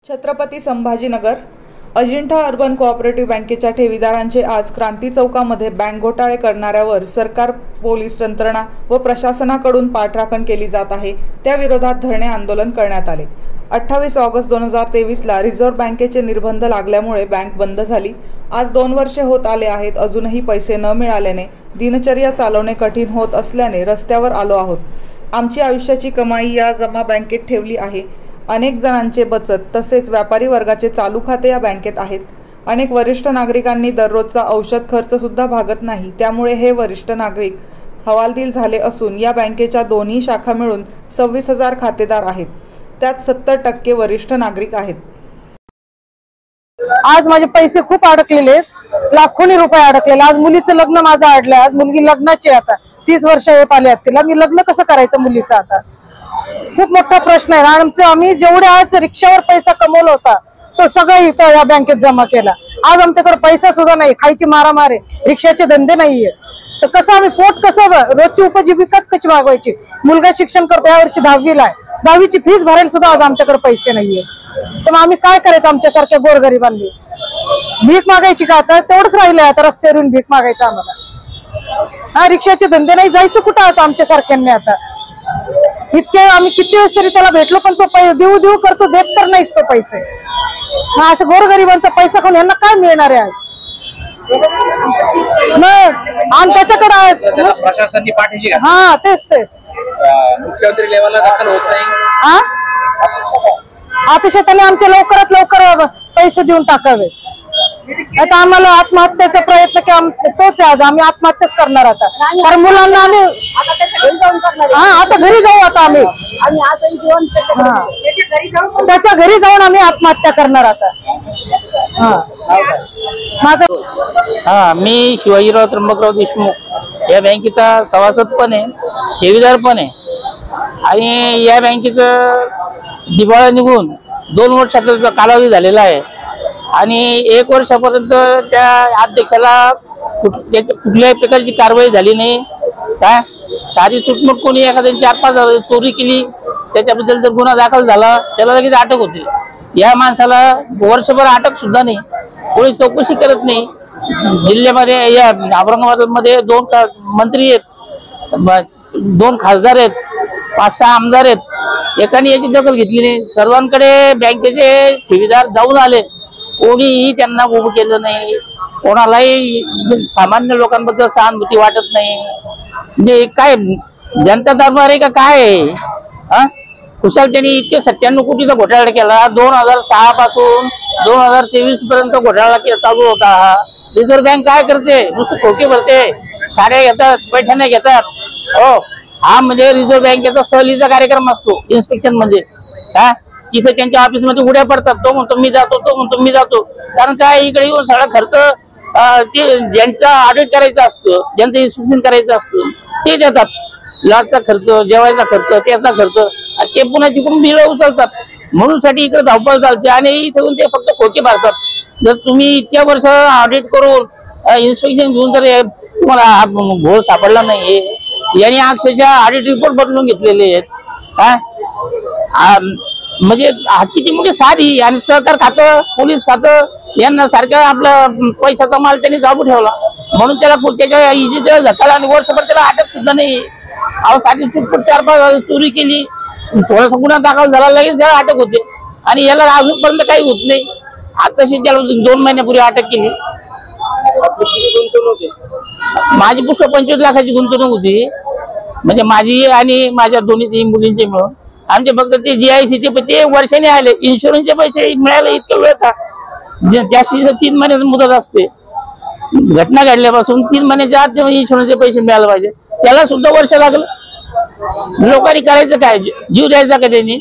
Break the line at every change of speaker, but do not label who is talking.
Chhatrapati Sambhajinagar Ajanta urban cooperative बँकेच्या ठेवीदारांचे आज क्रांती चौकामध्ये बँक घोटाळे करणाऱ्यावर सरकार, पोलीस यंत्रणा व प्रशासनाकडून पाठराखण केली जात आहे। त्या विरोधात धरणे आंदोलन करण्यात आले। 28 ऑगस्ट 2023 ला रिझर्व्ह बँकेचे निर्बंध लागल्यामुळे बँक बंद झाली। आज 2 वर्षे होत आले आहेत, अजूनही पैसे न मिळाल्याने दिनचर्या चालवणे कठीण होत असल्याने रस्त्यावर आलो आहोत। आमची आयुष्याची कमाई या जमा बँकेत ठेवली आहे। अनेक जणांचे बचत तसेच व्यापारी वर्गाचे चालू खाते या बँकेत आहेत। अनेक वरिष्ठ नागरिकांनी दररोजचा औषध खर्च सुद्धा भागत नाही, त्यामुळे हे वरिष्ठ नागरिक हवालदिल झाले असून या बँकेच्या दोन्ही शाखा मिळून 26,000 खातेदार आहेत। त्यात 70% वरिष्ठ नागरिक आहेत।
आज माझे पैसे खूप अडकलेले, लाखोनी रुपये अडकलेले। आज मुलीचं लग्न माझं अडलंय। आज मुलगी लग्नाची आता 30 वर्ष होत आली आहेत तिला। मी लग्न कसं करायचं मुलीचं आता? खूप मोठा प्रश्न आहे। आम्ही जेवढे आज रिक्षावर पैसा कमवला होता तो सगळा इथं या बँकेत जमा केला। आज आमच्याकडे पैसा सुद्धा नाही, खायची मारामार आहे, रिक्षाचे धंदे नाहीये, तर कसं आम्ही पोट कसं रोजची उपजीविकाच कशी भागवायची? मुलगा शिक्षण करतो, यावर्षी 10वीला आहे, 10वीची फीस भरायला सुद्धा आज आमच्याकडे पैसे नाहीये। तर मग आम्ही काय करायचं? आमच्यासारख्या गोरगरिबांनी भीक मागायची का? आता तेवढंच राहिलंय, आता रस्त्यावरून भीक मागायचं आम्हाला। हा, रिक्षाचे धंदे नाही, जायचं कुठं आता आमच्यासारख्यांनी? आता इतके आम्ही किती वेळेस तरी त्याला भेटलो, पण तो देऊ देऊ करतो, देत तर नाहीच तो पैसे। असं गोरगरिबांचा पैसा खाऊन यांना काय मिळणार आहे आज? आणि त्याच्याकडे आहे
प्रशासनाची पाठीशी घातली।
हा, तेच
मुख्यमंत्री लेवलला दाखल होत नाही।
हा, अपेक्षा त्याने आमचे लवकरात लवकर पैसे देऊन टाकावे। आता आम्हाला आत्महत्येचा प्रयत्न तोच आहे। आज आम्ही आत्महत्याच करणार आता, कारण मुलांना आम्ही आता घरी जाऊ। आता आम्ही त्याच्या घरी जाऊन आम्ही आत्महत्या करणार आता।
मी शिवाजीराव त्र्यंबकराव देशमुख या बँकेचा सभासद पण आहे, ठेवीदार पण आहे। आणि या बँकेचं दिवाळा निघून 2 वर्षाचा कालावधी झालेला आहे आणि 1 वर्षापर्यंत त्या अध्यक्षाला कुठल्याही प्रकारची कारवाई झाली नाही। काय सारी चुटमुट कोणी एखाद्याने 4-5 हजार चोरी केली, त्याच्याबद्दल जर गुन्हा दाखल झाला त्याला लगेच अटक होते। या माणसाला वर्षभर अटक सुद्धा नाही, कोणी चौकशी करत नाही। जिल्ह्यामध्ये या औरंगाबादमध्ये 2 मंत्री आहेत, 2 खासदार आहेत, 5-6 आमदार आहेत, एकाने याची दखल घेतली नाही। सर्वांकडे बँकेचे ठेवीदार जाऊन आले, कोणीही त्यांना उभं केलं नाही। कोणालाही सामान्य लोकांबद्दल सहानुभूती वाटत नाही। म्हणजे काय जनता दरबार आहे का काय आहे? कुशाल त्यांनी इतके 97 कोटीचा घोटाळा केला। 2006 पासून 2023 पर्यंत घोटाळा चालू होता। हा रिझर्व्ह बँक काय करते? नुसतं खोके भरते, साड्या घेतात, पैठण्या घेतात। हो, हा म्हणजे रिझर्व्ह बँकेचा सहलीचा कार्यक्रम असतो इन्स्पेक्शन म्हणजे। काय तिथे त्यांच्या ऑफिसमध्ये उड्या पडतात, तो म्हणतो मी जातो, तो म्हणतो मी जातो। कारण काय इकडे येऊन सगळा खर्च ते ज्यांचा ऑडिट करायचं असतं, ज्यांचं इन्स्पेक्शन करायचं असतं ते देतात। लॉजचा खर्च, जेवायचा खर्च, त्याचा खर्च, ते पुन्हा तिकडून बिल उचलतात। म्हणून साठी इकडे धावपळ चालते आणि इथे ते फक्त खोके भरतात। जर तुम्ही इतक्या वर्ष ऑडिट करून इन्स्पेक्शन घेऊन जर तुम्हाला घोळ सापडला नाही, यांनी अक्षरशः ऑडिट रिपोर्ट बदलून घेतलेले आहेत। काय म्हणजे किती मोठी साधी आणि सहकार खातं, पोलीस खातं यांना सारखं आपला पैशाचा माल त्यांनी चालू ठेवला, म्हणून त्याला त्याच्या इजेला धक्का आणि वर्षभर त्याला अटक सुद्धा नाही। अहो, साधी चुटपुट 4-5 हजार चोरी केली, थोडासा गुन्हा दाखल झाला, लगेच त्याला अटक होते आणि याला अजूनपर्यंत काही होत नाही। आताशी त्याला 2 महिन्यापूर्वी अटक केली। माझी पुस्तक 25 लाखाची गुंतवणूक होती, म्हणजे माझी आणि माझ्या दोन्ही मुलींचे मिळून। आमचे फक्त ते GICचे ते वर्षाने आले, इन्शुरन्सचे पैसे मिळाले इतकं वेळ का? जास्तीत 3 महिन्याची मुदत असते। घटना घडल्यापासून 3 महिन्याच्या आत इन्शुरन्सचे पैसे मिळाले पाहिजे, त्याला सुद्धा वर्ष लागलं। लोकांनी करायचं काय? जीव द्यायचा का त्यांनी?